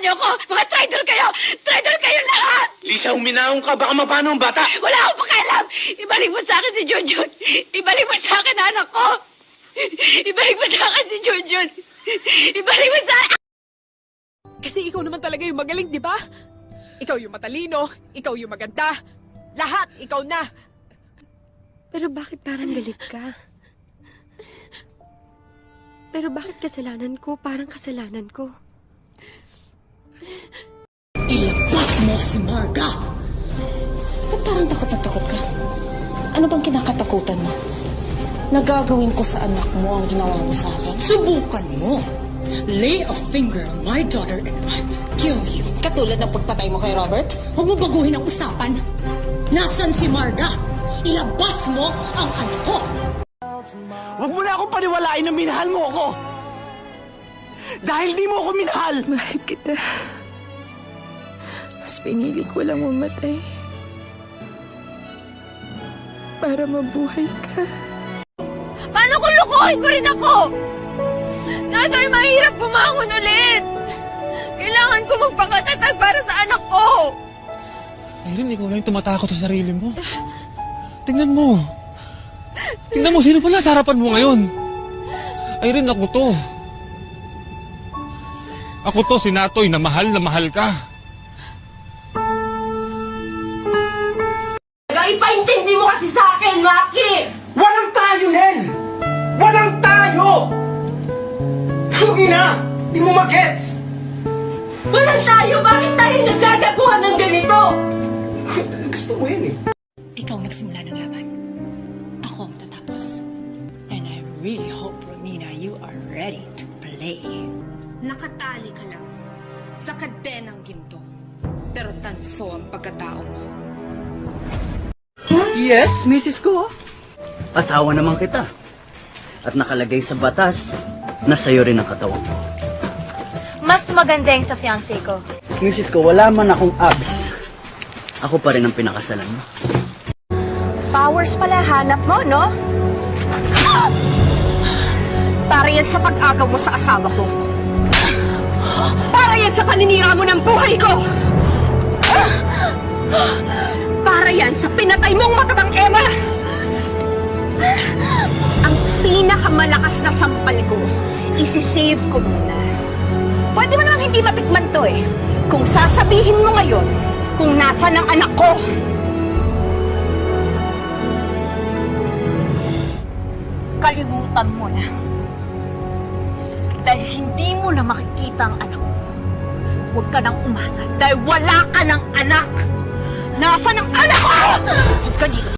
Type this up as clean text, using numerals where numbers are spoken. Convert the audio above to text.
niyo ako! Mga traitor kayo! Traitor kayo lahat! Lisa, huminahon ka. Baka mapano ang bata. Wala akong pakialam! Ibalik mo sa akin si Junjun! Ibalik mo sa akin anak ko! Ibalik mo sa akin si Junjun! Ibalik mo sa akin! Kasi ikaw naman talaga yung magaling, di ba? Ikaw yung matalino, ikaw yung maganda. Lahat, ikaw na. Pero bakit parang galit ka? Pero bakit kasalanan ko? Parang kasalanan ko. Ilabas mo si Marga! Ba't parang takot na takot ka? Ano bang kinakatakutan mo? Nagagawin ko sa anak mo ang ginawa mo sa akin. Subukan mo! Lay a finger on my daughter and I will kill you. Katulad ng pagpatay mo kay Robert? Huwag mo baguhin ang usapan. Nasaan si Marga? Ilabas mo ang anak ko! Huwag mo na akong paniwalain na minahal mo ako. Dahil di mo ako minahal. Mahal kita. Mas pinili ko lang mamatay. Para mabuhay ka. Paano kung lukuhin mo rin ako? Nanay, mahirap bumangon ulit. Kailangan ko magpakatatag para sa anak ko. Irene, ikaw lang yung tumatakot sa sarili mo. Tingnan mo. Tingnan mo, sino pala sa harapan mo ngayon? Irene, ako to. Ako to, si Natoy, na mahal ka. Ipaintindi mo kasi sa akin, Maki! Walang tayo, Nen! Walang tayo! Ang ina! Di mo magets! Walang tayo! Bakit tayo nagdadaguhan ng ganito? Gusto mo yan eh. Ikaw nagsimula ng laban. Ako ang tatapos. And I really hope, Romina, you are ready to play. Nakatali ka lang sa kadenang ginto. Pero tanso ang pagkatao mo. Yes, Mrs. Ko. Asawa naman kita. At nakalagay sa batas na sa'yo rin ang katawan ko. Mas maganda yung sa fiancé ko. Mrs. Ko, wala man akong abs. Ako pa rin ang pinakasalan mo. Powers pala hanap mo, no? Para yan sa pag-agaw mo sa asawa ko. Para yan sa paninira mo ng buhay ko. Para yan sa pinatay mong matabang Emma! Ang pinakamalakas na sampal ko, isi-save ko muna. Pwede mo naman hindi matikman to eh. Kung sasabihin mo ngayon, kung nasa ng anak ko. Kalimutan mo na. Dahil hindi mo na makikita ang anak mo. Huwag ka nang umasa dahil wala ka ng anak! Nasaan ang anak ko? Huwag ka dito.